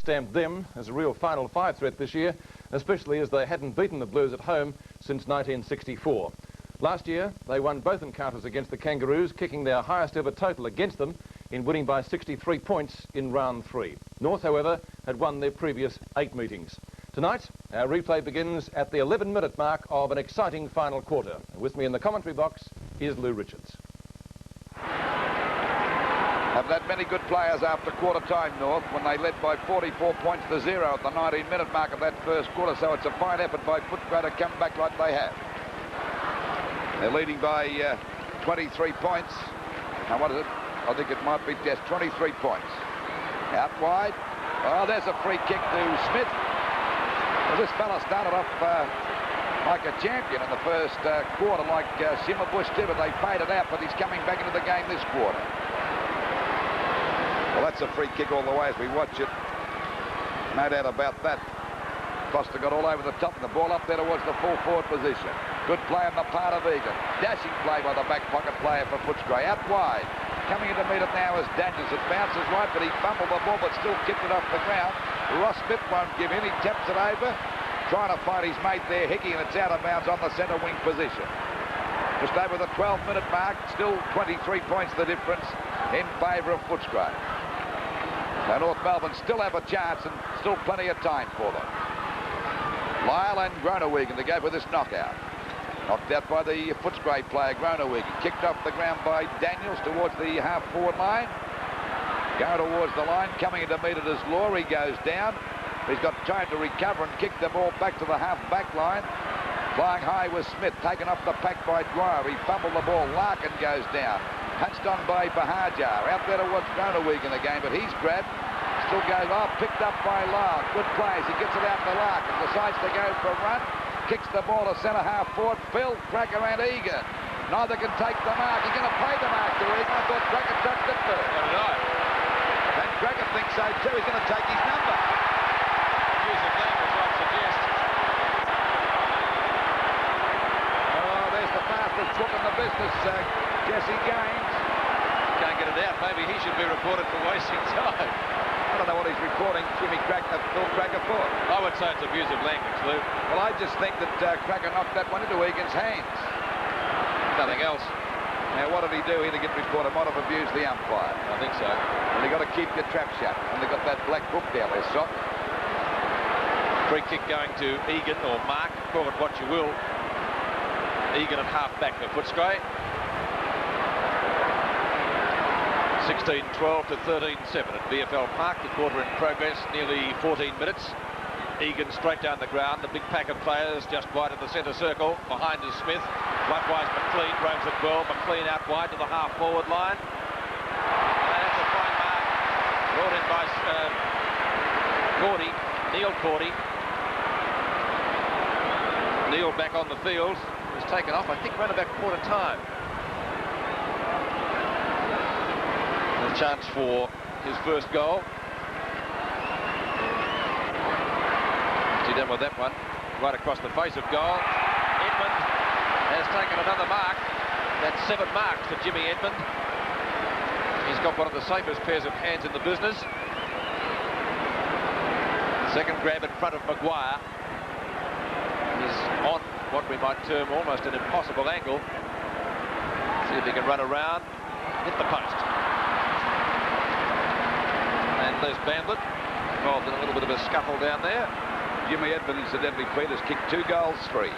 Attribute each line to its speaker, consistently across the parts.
Speaker 1: stamped them as a real Final Five threat this year, especially as they hadn't beaten the Blues at home since 1964. Last year, they won both encounters against the Kangaroos, kicking their highest ever total against them in winning by 63 points in round 3. North, however, had won their previous 8 meetings. Tonight, our replay begins at the 11-minute mark of an exciting final quarter. With me in the commentary box is Lou Richards.
Speaker 2: Have that many good players after quarter time, North, when they led by 44 points to 0 at the 19-minute mark of that first quarter. So it's a fine effort by Footscray to come back like they have. They're leading by 23 points. Now, what is it? I think it might be just 23 points. Out wide. Oh, there's a free kick to Smith. Well, this fella started off like a champion in the first quarter, like Simmerbush did, but they faded out, but he's coming back into the game this quarter. Well, that's a free kick all the way as we watch it. No doubt about that. Costa got all over the top and the ball up there towards the full forward position. Good play on the part of Egan. Dashing play by the back pocket player for Footscray. Out wide. Coming in to meet it now is Daniels. It bounces right, but he fumbled the ball, but still kicked it off the ground. Ross Smith won't give in. He taps it over. Trying to find his mate there, Hickey, and it's out of bounds on the centre wing position. Just over the 12-minute mark. Still 23 points the difference in favour of Footscray. Now North Melbourne still have a chance and still plenty of time for them. Lyle and Groenewegen to go for this knockout. Knocked out by the Footscray player, Groenewegen. Kicked off the ground by Daniels towards the half-forward line. Going towards the line, coming in to meet it as Laurie goes down. He's got time to recover and kick the ball back to the half-back line. Flying high was Smith, taken off the pack by Dwyer. He fumbled the ball. Larkin goes down. Punched on by Bahajar. Out there towards Groenewegen again, but he's grabbed. Still goes off, picked up by Lyle. Good plays. He gets it out to Larkin. Decides to go for a run. Kicks the ball to centre half forward. Phil, Cracker and Egan. Neither can take the mark. He's going to play the mark to Egan. I thought Cracker touched it first.
Speaker 3: So did I.
Speaker 2: And Cracker thinks so too. He's going to take his number.
Speaker 3: Use of language, I'd suggest.
Speaker 2: Oh, there's the fastest foot in the business, Jesse Gaines.
Speaker 3: Can't get it out. Maybe he should be reported for wasting time.
Speaker 2: I don't know what he's reporting Phil Cracker for.
Speaker 3: I would say it's abuse of language, Lou.
Speaker 2: Well, I just think that Cracker knocked that one into Egan's hands.
Speaker 3: Nothing else.
Speaker 2: Now, what did he do? He didn't get reported. Might have abused the umpire.
Speaker 3: I think so.
Speaker 2: And you've got to keep your trap shut. And they've got that black book down there, Sock.
Speaker 3: Free kick going to Egan or Mark. Call it what you will. Egan at half-back for Footscray. 16-12 to 13-7 at VFL Park. The quarter in progress, nearly 14 minutes. Egan straight down the ground. The big pack of players just wide of the centre circle. Behind is Smith. Likewise McLean roams it well. McLean out wide to the half-forward line. And that's a fine mark. Brought in by Cordy. Neil Cordy. Neil back on the field. Was taken off, I think, around about quarter time. A chance for his first goal. What's he done with that one? Right across the face of goal. Edmund has taken another mark. That's 7 marks for Jimmy Edmund. He's got one of the safest pairs of hands in the business. Second grab in front of Maguire. He's on what we might term almost an impossible angle. See if he can run around, hit the post. And there's Bandlet, involved in a little bit of a scuffle down there.
Speaker 2: Jimmy Edmund, incidentally, Peters kicked 2 goals, 3.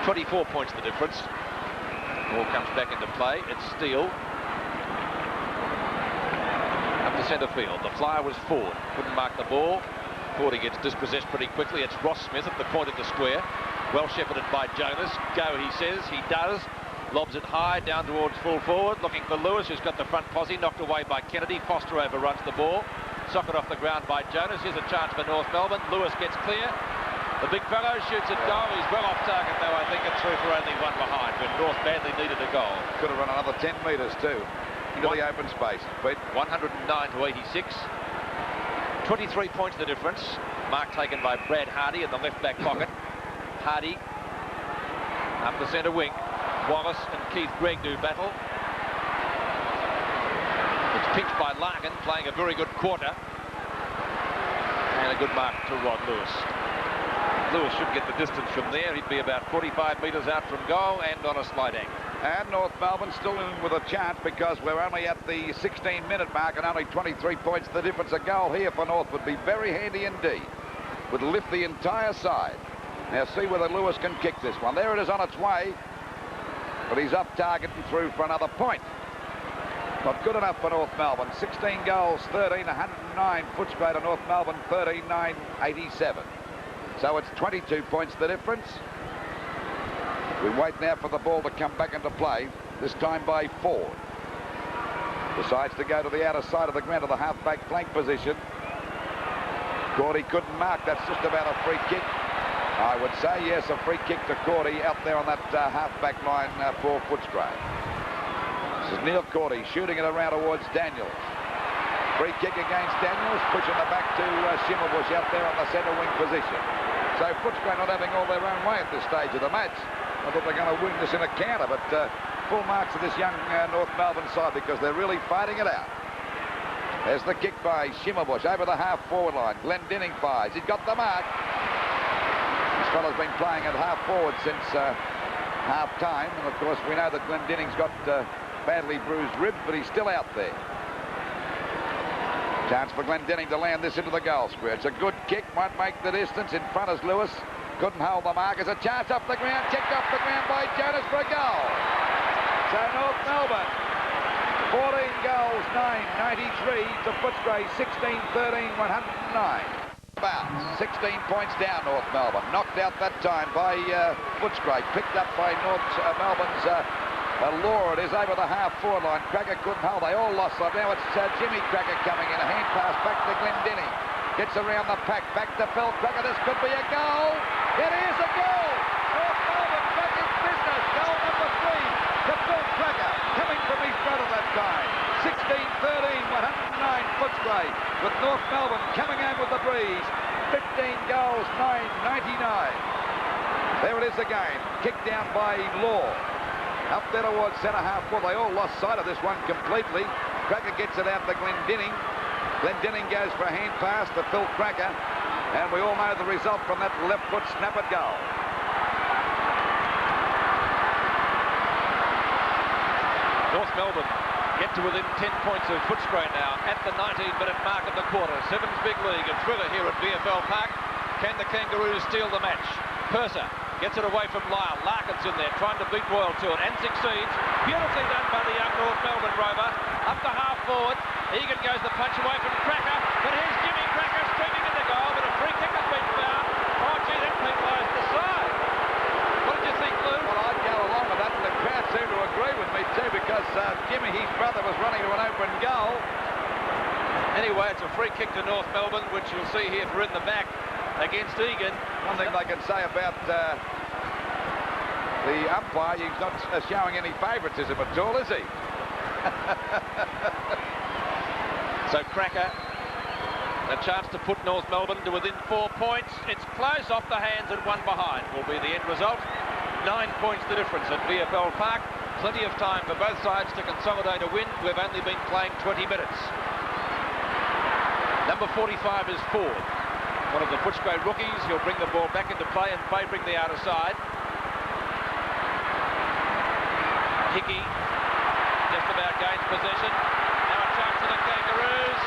Speaker 3: 24 points the difference. Ball comes back into play. It's Steele. Up to centre field. The flyer was Ford. Couldn't mark the ball. Ford gets dispossessed pretty quickly. It's Ross Smith at the point of the square. Well shepherded by Jonas. Go, he says. He does. Lobs it high down towards full forward. Looking for Lewis, who's got the front posse. Knocked away by Kennedy. Foster overruns the ball. Socket off the ground by Jonas. Here's a chance for North Melbourne. Lewis gets clear. The big fellow shoots it goal. He's well off target, though. I think it's through for only 1 behind. But North badly needed a goal.
Speaker 2: Could have run another 10 metres, too. Into the open space. Pete.
Speaker 3: 109 to 86. 23 points the difference. Mark taken by Brad Hardy in the left back pocket. Hardy up the centre wing. Wallace and Keith Gregg do battle. It's pinched by Larkin, playing a very good quarter. a good mark to Rod Lewis. Lewis should get the distance from there. He'd be about 45 metres out from goal and on a slight angle.
Speaker 2: And North Melbourne still in with a chance because we're only at the 16-minute mark and only 23 points. The difference, a goal here for North would be very handy indeed. Would lift the entire side. Now see whether Lewis can kick this one. There it is on its way. But he's up target and through for another point. Not good enough for North Melbourne. 16 goals, 13, 109. Footscray to North Melbourne, 13, 9, 87. So it's 22 points the difference. We wait now for the ball to come back into play, this time by Ford. Decides to go to the outer side of the ground to the half-back flank position. Cordy couldn't mark. That's just about a free kick. I would say, yes, a free kick to Cordy out there on that half-back line for Footscray. This is Neil Cordy shooting it around towards Daniels. Free kick against Daniels, pushing it back to Schimmelbusch out there on the centre wing position. So Footscray not having all their own way at this stage of the match. I thought they're going to win this in a counter, but full marks of this young North Melbourne side because they're really fighting it out. There's the kick by Schimmelbusch over the half-forward line. Glendinning fires. He's got the mark. This fella's been playing at half-forward since half-time, and of course we know that Glendinning's got badly bruised ribs, but he's still out there. Chance for Glendinning to land this into the goal square. It's a good kick, might make the distance. In front is Lewis. Couldn't hold the mark. There's a chance up the ground. Kicked off the ground by Jonas for a goal. So North Melbourne, 14 goals, 993 to Footscray, 16, 13, 109. About 16 points down, North Melbourne. Knocked out that time by Footscray. Picked up by North Melbourne's Law. It is over the half-forward line. Cracker couldn't hold. They all lost. So now it's Jimmy Cracker coming in. A hand pass back to Glendinning. Gets around the pack. Back to Phil Cracker. This could be a goal. It is a goal. North Melbourne back in business. Goal number 3 to Phil Cracker. Coming from his brother that time. 16-13, 109 Footscray. With North Melbourne coming home with the breeze. 15 goals, 999. There it is again. Kicked down by Law. Up there towards centre half. Well, they all lost sight of this one completely. Cracker gets it out to Glendinning. Glendinning goes for a hand pass to Phil Cracker. And we all know the result from that left foot snap at goal.
Speaker 3: North Melbourne get to within 10 points of Footscray now at the 19-minute mark of the quarter. Sevens big league, a thriller here at VFL Park. Can the Kangaroos steal the match? Purser gets it away from Lyle. Larkin's in there trying to beat Royal to it and succeeds. Beautifully done by the young North Melbourne rover. Up the half forward. Egan goes the punch away from Cracker. But here's Jimmy Cracker streaming in the goal. But a free kick has been found. Oh, gee, that penalised the side. What did you think, Lou?
Speaker 2: Well, I'd go along with that, and the crowd seemed to agree with me too because Jimmy, his brother, was running to an open goal.
Speaker 3: Anyway, it's a free kick to North Melbourne, which you'll see here for in the back against Egan.
Speaker 2: One thing they can say about the umpire, he's not showing any favouritism at all, is he?
Speaker 3: So Cracker, a chance to put North Melbourne to within 4 points. It's close off the hands and one behind will be the end result. 9 points the difference at VFL Park. Plenty of time for both sides to consolidate a win. We've only been playing 20 minutes. Number 45 is Ford, one of the Footscray rookies. He'll bring the ball back into play and favouring the outer side. Hickey just about gains possession. Now a chance for the Kangaroos.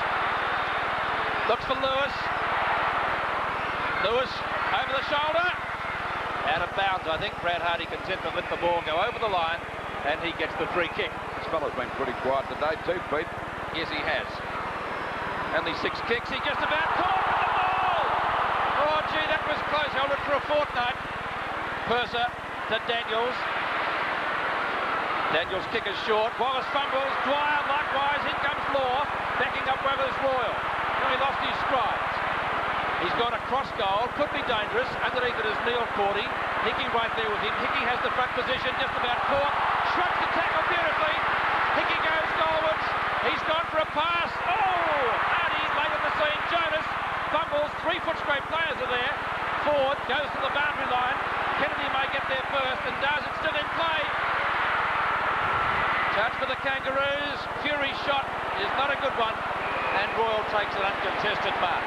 Speaker 3: Looks for Lewis. Lewis over the shoulder. Out of bounds, I think. Brad Hardy content to let the ball go over the line, and he gets the free kick.
Speaker 2: This fella's been pretty quiet today too, Pete.
Speaker 3: Yes, he has. Only 6 kicks. He just about caught with the ball. Oh, gee, that was close. Held it for a fortnight. Purser to Daniels. Daniels' kick is short. Wallace fumbles. Dwyer likewise. In comes Law, backing up Weber's Royal. Now he lost his strides. He's gone across goal. Could be dangerous. Underneath it is Neil Cordy. Hickey right there with him. Hickey has the front position. Just about caught. Shrugs the tackle beautifully. Hickey goes goalwards. He's gone for a pass. Oh! Hardy late on the scene. Jonas fumbles. 3 Footscray players are there. Ford goes to the boundary line. Kennedy may get there first and does. It's still in play. Chance for the Kangaroos. Fury's shot is not a good one. And Royal takes an uncontested mark.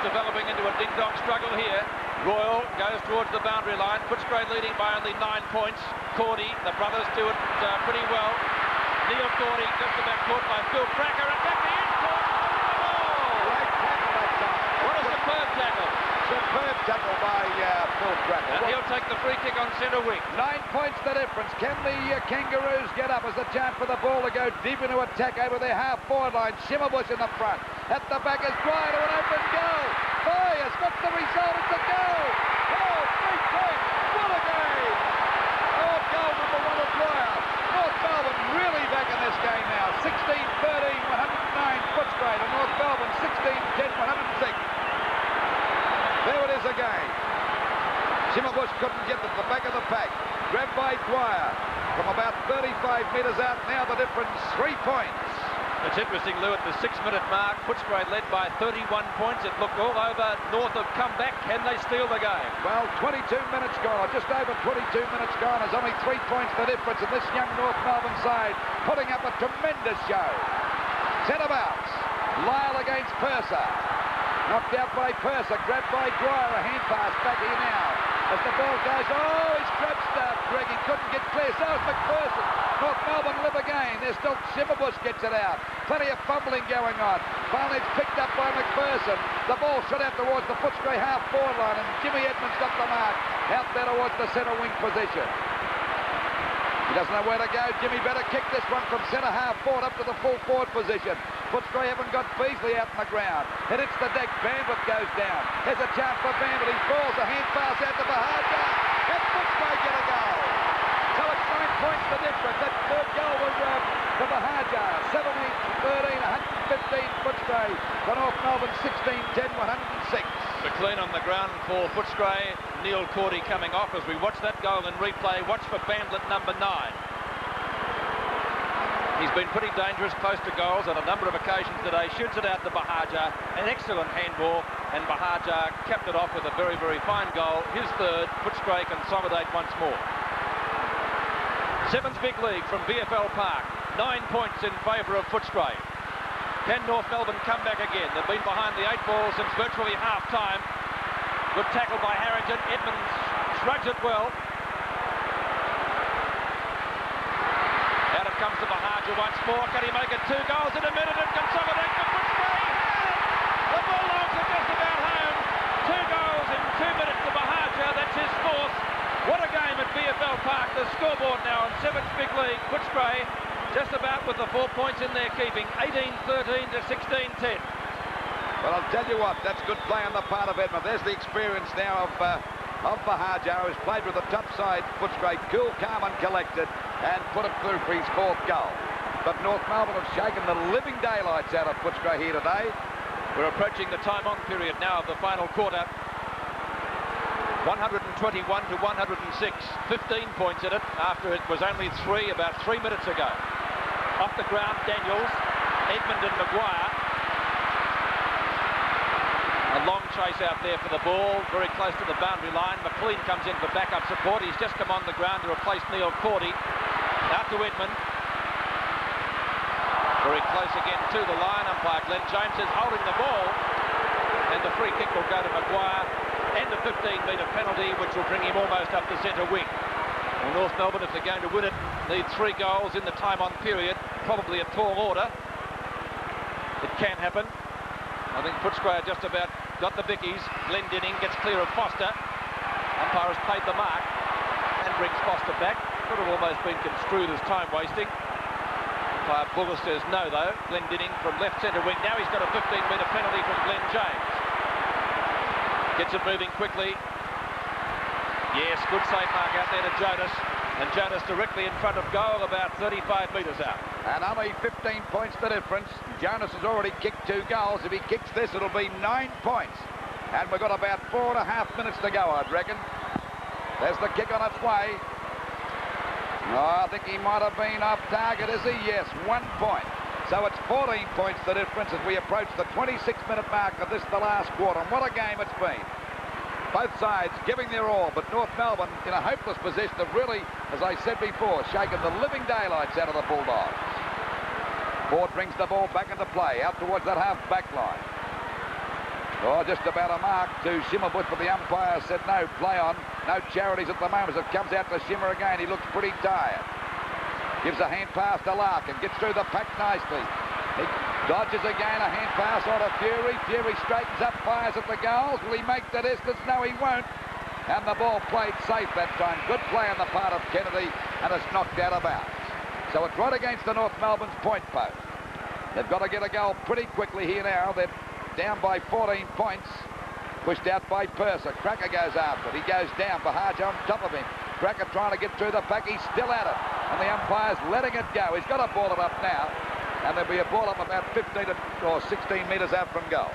Speaker 3: developing into a ding-dong struggle here. Royal goes towards the boundary line. Footscray leading by only 9 points. Cordy, the brothers do it pretty well. Neil Cordy just about caught by Phil Cracker and back the end court.
Speaker 2: Great tackle that time.
Speaker 3: What a superb tackle.
Speaker 2: Superb tackle by Phil Cracker.
Speaker 3: And he'll take the free kick on centre wing.
Speaker 2: 9 points the difference. Can the Kangaroos get up as a chance for the ball to go deep into attack over their half-forward line? Shimmerbush in the front. At the back is Dwyer to an open goal. Boyers, what's the result? It's a goal. Oh, 3 points. What a game. Oh, goal number 1 of Dwyer. North Melbourne really back in this game now. 16-13, 109 Footscray to North Melbourne, 16-10, 106. There it is again. Shimmerbush couldn't get to the back of the pack. Grabbed by Dwyer from about 35 metres out. Now the difference, 3 points.
Speaker 3: It's interesting, Lou, at the 6-minute mark, Footscray led by 31 points. It looked all over. North have come back. Can they steal the game?
Speaker 2: Well, 22 minutes gone, or just over 22 minutes gone. There's only 3 points the difference, and this young North Melbourne side putting up a tremendous show. Centre-bouts. Lyle against Purser. Knocked out by Purser, grabbed by Dwyer, a hand pass back here now. As the ball goes, oh, he's stretched out, Greg, he couldn't get clear, so is McPherson. North Melbourne live again, there's still Shimmerbush gets it out. Plenty of fumbling going on. Finally it's picked up by McPherson. The ball shot out towards the Footscray half-forward line, and Jimmy Edmonds got the mark out there towards the centre wing position. He doesn't know where to go. Jimmy better kick this one from centre half-forward up to the full forward position. Footscray haven't got Beasley out on the ground. It hits the deck. Bandit goes down. There's a chance for Bandit. He falls. A hand pass out to Bahaja. And Footscray get a goal. So it's 9 points the difference. That third goal was to Bahaja. 17-13, 115 Footscray. To North Melbourne, 16-10, 106.
Speaker 3: McLean on the ground for Footscray. Neil Cordy coming off as we watch that goal in replay. Watch for Bandit number 9. He's been pretty dangerous close to goals on a number of occasions today. Shoots it out to Bahaja. An excellent handball, and Bahaja capped it off with a very, very fine goal. His third. Footscray consolidate once more. Sevens big league from VFL Park. 9 points in favour of Footscray. Can North Melbourne come back again? They've been behind the 8 ball since virtually half-time. Good tackle by Harrington. Edmonds shrugs it well. Out it comes to Bahaja once more. Can he make it 2 goals in a minute and consolidate for Footscray? The Bulldogs are just about home. 2 goals in 2 minutes to Bahaja. That's his 4th. What a game at VFL Park. The scoreboard now on 7th big league. Footscray just about with the 4 points in their keeping. 18-13 to 16-10.
Speaker 2: Well, I'll tell you what, that's good play on the part of Edmund. There's the experience now of Bahaja, who's played with the top side Footscray, cool, calm and collected, and put it through for his 4th goal. But North Melbourne have shaken the living daylights out of Footscray here today.
Speaker 3: We're approaching the time-on period now of the final quarter. 121 to 106. 15 points in it after it was only 3 about 3 minutes ago. Off the ground, Daniels, Edmund and Maguire. A long chase out there for the ball, very close to the boundary line. McLean comes in for backup support. He's just come on the ground to replace Neil Cordy. Out to Edmund. Very close again to the line. Umpire Glenn James is holding the ball. And the free kick will go to Maguire. And a 15-metre penalty, which will bring him almost up the centre wing. Well, North Melbourne, if they're going to win it, need 3 goals in the time-on period. Probably a tall order. It can happen. I think Footscray just about got the Vickies. Glendinning gets clear of Foster. Umpire has paid the mark and brings Foster back. Could have almost been construed as time wasting. Umpire Buller says no, though. Glendinning from left centre wing. Now he's got a 15-metre penalty from Glenn James. Gets it moving quickly. Yes, good save mark out there to Jonas. And Jonas directly in front of goal, about 35 metres out.
Speaker 2: And only 15 points the difference. Jonas has already kicked 2 goals. If he kicks this, it'll be 9 points. And we've got about 4.5 minutes to go, I'd reckon. There's the kick on its way. Oh, I think he might have been off target, is he? Yes, 1 point. So it's 14 points the difference as we approach the 26-minute mark of this, the last quarter. And what a game it's been. Both sides giving their all, but North Melbourne in a hopeless position of really, as I said before, shaking the living daylights out of the Bulldogs. Ford brings the ball back into play, out towards that half-back line. Oh, just about a mark to Schimmelbusch, but the umpire said no, play on. No charities at the moment as it comes out to Schimmer again. He looks pretty tired. Gives a hand pass to Larkin, gets through the pack nicely. He dodges again, a hand pass on to Fury. Fury straightens up, fires at the goals. Will he make the distance? No, he won't. And the ball played safe that time. Good play on the part of Kennedy, and it's knocked out of bounds. So it's right against the North Melbourne's point post. They've got to get a goal pretty quickly here now. They're down by 14 points. Pushed out by Purser. Cracker goes after it. He goes down. Bahaja on top of him. Cracker trying to get through the pack. He's still at it. And the umpire's letting it go. He's got to ball it up now. And there'll be a ball up about 15 or 16 metres out from goal.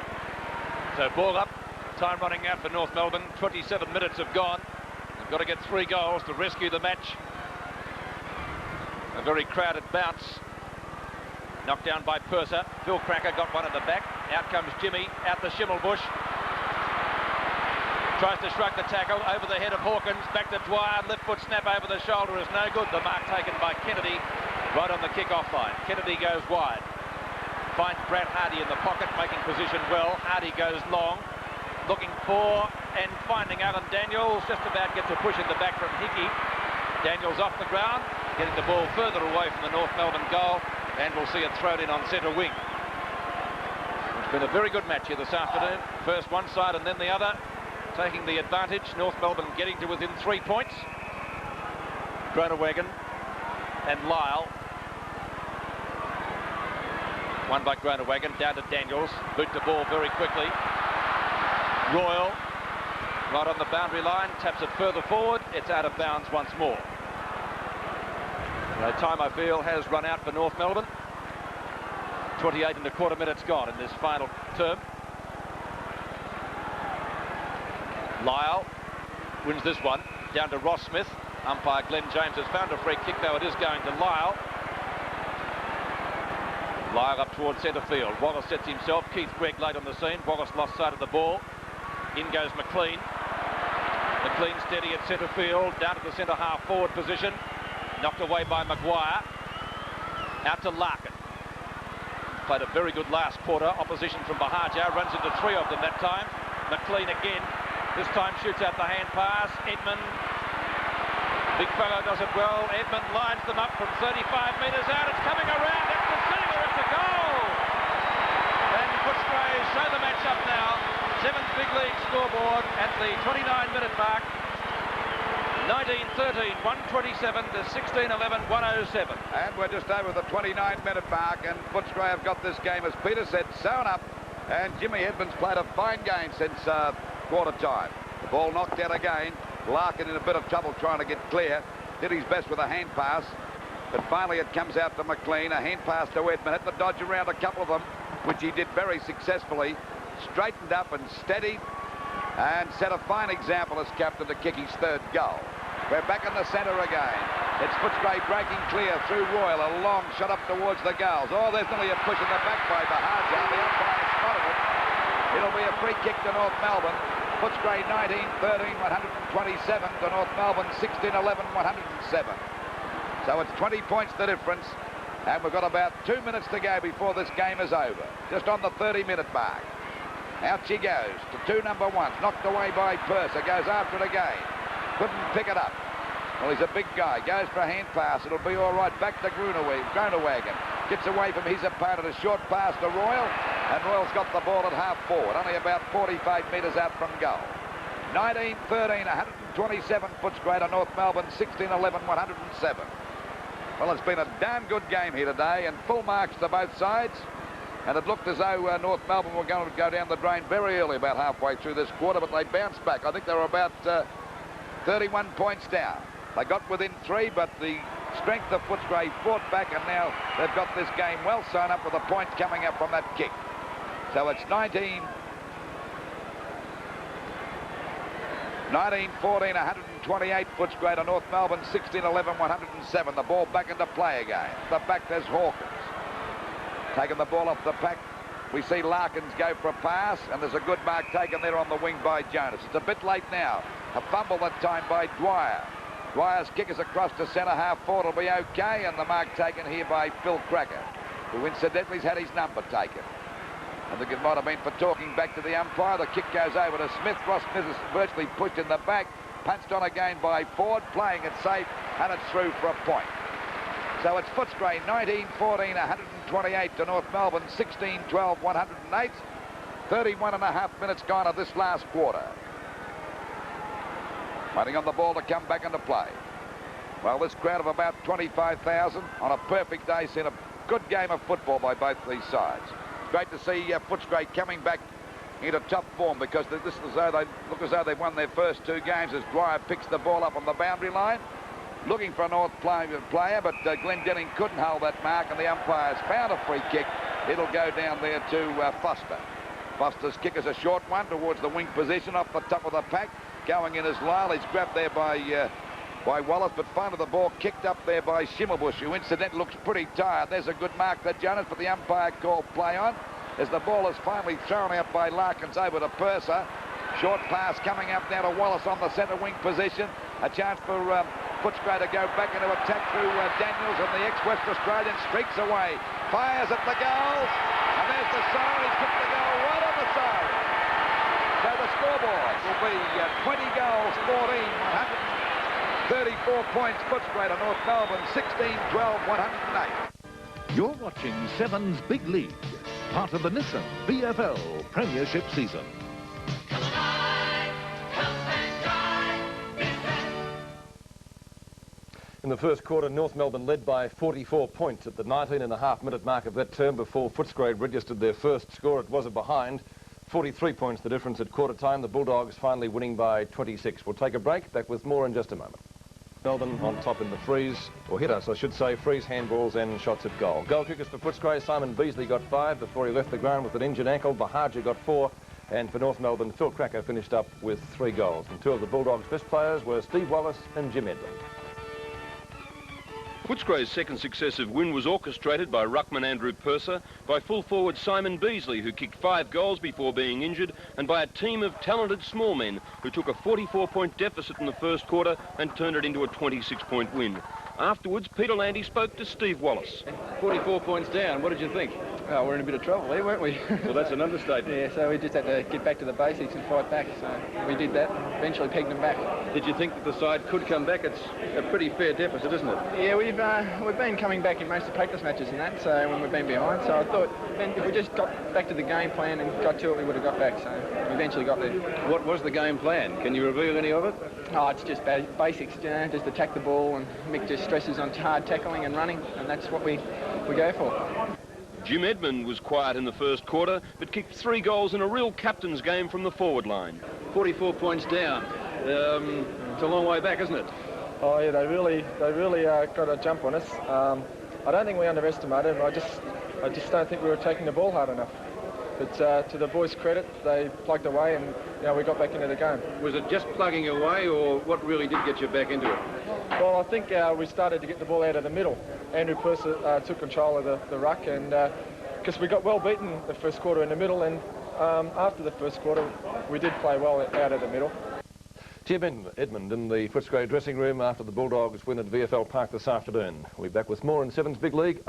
Speaker 3: So ball up. Time running out for North Melbourne. 27 minutes have gone. They've got to get 3 goals to rescue the match. A very crowded bounce. Knocked down by Purser. Phil Cracker got one at the back. Out comes Jimmy. Out to Schimmelbusch. Tries to shrug the tackle over the head of Hawkins. Back to Dwyer. Left foot snap over the shoulder is no good. The mark taken by Kennedy right on the kick-off line. Kennedy goes wide. Finds Brad Hardy in the pocket, making position well. Hardy goes long. Looking for and finding Alan Daniels. Just about gets a push in the back from Hickey. Daniels off the ground. Getting the ball further away from the North Melbourne goal. And we'll see it thrown in on centre wing. It's been a very good match here this afternoon. First one side and then the other. Taking the advantage. North Melbourne getting to within 3 points. Groenewegen and Lyle. One by Groenewegen, down to Daniels. Boot the ball very quickly. Royal, right on the boundary line, taps it further forward. It's out of bounds once more. The time, I feel, has run out for North Melbourne. 28 and a quarter minutes gone in this final term. Lyle wins this one, down to Ross Smith. Umpire Glenn James has found a free kick, though it is going to Lyle. Lyle up towards centre field. Wallace sets himself. Keith Gregg late on the scene. Wallace lost sight of the ball. In goes McLean. McLean steady at centre field, down to the centre half forward position. Knocked away by Maguire. Out to Larkin. Played a very good last quarter. Opposition from Bahaja. Runs into 3 of them that time. McLean again. This time shoots out the hand pass. Edmund. Big fellow does it well. Edmund lines them up from 35 metres out. It's coming around. It's the Silver. It's a goal. And Footscray show the match up now. 7th big league scoreboard at the 29-minute mark. 19-13, 127 to 16-11, 107.
Speaker 2: And we're just over the 29-minute mark, and Footscray have got this game, as Peter said, sewn up. And Jimmy Edmonds played a fine game since quarter time. The ball knocked out again. Larkin in a bit of trouble trying to get clear. Did his best with a hand pass. But finally it comes out to McLean. A hand pass to Edmund. Had to dodge around a couple of them, which he did very successfully. Straightened up and steadied. And set a fine example as captain to kick his 3rd goal. We're back in the centre again. It's Footscray breaking clear through Royal. A long shot up towards the goals. Oh, there's nearly a push in the back by Bahaja. The umpire spotted it. It'll be a free kick to North Melbourne. Footscray 19-13, 127 to North Melbourne 16-11, 107. So it's 20 points the difference. And we've got about 2 minutes to go before this game is over. Just on the 30-minute mark. Out she goes to 2 number 1s. Knocked away by Purser. Goes after it again. Couldn't pick it up. Well, he's a big guy. Goes for a hand pass. It'll be all right. Back to Groenewegen. Gets away from his opponent. A short pass to Royal. And Royal's got the ball at half forward. Only about 45 metres out from goal. 19-13, 127 Footscray to North Melbourne. 16-11, 107. Well, it's been a damn good game here today. And full marks to both sides. And it looked as though North Melbourne were going to go down the drain very early, about halfway through this quarter. But they bounced back. I think they were about 31 points down. They got within 3, but the strength of Footscray fought back, and now they've got this game well sewn up with a point coming up from that kick. So it's 19-14, 128 Footscray to North Melbourne, 16-11, 107. The ball back into play again. The back, there's Hawkins. Taking the ball off the pack. We see Larkins go for a pass, and there's a good mark taken there on the wing by Jonas. It's a bit late now. A fumble that time by Dwyer. Dwyer's kick is across to centre half forward. It'll be okay, and the mark taken here by Phil Cracker, who incidentally has had his number taken. I think it might have been for talking back to the umpire. The kick goes over to Smith. Ross Smith is virtually pushed in the back. Punched on again by Ford, playing it safe, and it's through for a point. So it's Footscray 19-14, 128 to North Melbourne, 16-12, 108. 31.5 minutes gone of this last quarter. Waiting on the ball to come back into play. Well, this crowd of about 25,000 on a perfect day seen a good game of football by both these sides. Great to see Footscray coming back into top form, because this is as though they look as though they've won their first two games as Dwyer picks the ball up on the boundary line. Looking for a North player, but Glendenning couldn't hold that mark, and the umpires found a free kick. It'll go down there to Foster. Foster's kick is a short one towards the wing position off the top of the pack. Going in as Lyle. He's grabbed there by Wallace, but finally the ball kicked up there by Schimmelbusch, who incidentally looks pretty tired. There's a good mark there, Jonas, but the umpire called play on as the ball is finally thrown out by Larkins over to Purser. Short pass coming up now to Wallace on the centre wing position. A chance for Footscray to go back into attack through Daniels, and the ex-West Australian streaks away. Fires at the goals, and there's the siren. He's kicked the goal right on the siren. So the scoreboard will be 20 goals, 14, 134 points. Footscray to North Melbourne, 16-12, 108.
Speaker 4: You're watching Seven's Big League, part of the Nissan BFL Premiership season.
Speaker 1: In the first quarter, North Melbourne led by 44 points at the 19.5-minute mark of that term before Footscray registered their first score. It was a behind. 43 points the difference at quarter time. The Bulldogs finally winning by 26. We'll take a break. Back with more in just a moment. Melbourne on top in the freeze, or hitters, I should say, freeze handballs and shots at goal. Goal kickers for Footscray, Simon Beasley got 5 before he left the ground with an injured ankle. Bahaja got 4. And for North Melbourne, Phil Cracker finished up with 3 goals. And 2 of the Bulldogs' best players were Steve Wallace and Jim Edlund.
Speaker 5: Footscray's second successive win was orchestrated by ruckman Andrew Purser, by full forward Simon Beasley, who kicked 5 goals before being injured, and by a team of talented small men who took a 44-point deficit in the first quarter and turned it into a 26-point win. Afterwards, Peter Landy spoke to Steve Wallace.
Speaker 6: 44 points down. What did you think?
Speaker 7: Oh, we're in a bit of trouble here, weren't we?
Speaker 6: Well, that's an understatement.
Speaker 7: Yeah, so we just had to get back to the basics and fight back. So we did that, eventually pegged them back.
Speaker 6: Did you think that the side could come back? It's a pretty fair deficit, isn't it?
Speaker 7: Yeah, we've been coming back in most of the practice matches and that, so when we've been behind. So I thought then if we just got back to the game plan and got to it, we would have got back. So we eventually got there.
Speaker 6: What was the game plan? Can you reveal any of it?
Speaker 7: Oh, it's just basics, you know, just attack the ball, and Mick just stresses on hard tackling and running, and that's what we go for.
Speaker 5: Jim Edmund was quiet in the first quarter, but kicked 3 goals in a real captain's game from the forward line.
Speaker 6: 44 points down. It's a long way back, isn't it?
Speaker 8: Oh yeah, they really got a jump on us. I don't think we underestimated them. I just don't think we were taking the ball hard enough. But to the boys' credit, they plugged away, and we got back into the game.
Speaker 6: Was it just plugging away, or what really did get you back into it?
Speaker 8: Well, I think we started to get the ball out of the middle. Andrew Purser took control of the ruck, and because we got well beaten the first quarter in the middle, and after the first quarter, we did play well out of the middle.
Speaker 1: Jim Edmund in the Footscray dressing room after the Bulldogs win at VFL Park this afternoon. We'll be back with more in Seven's Big League.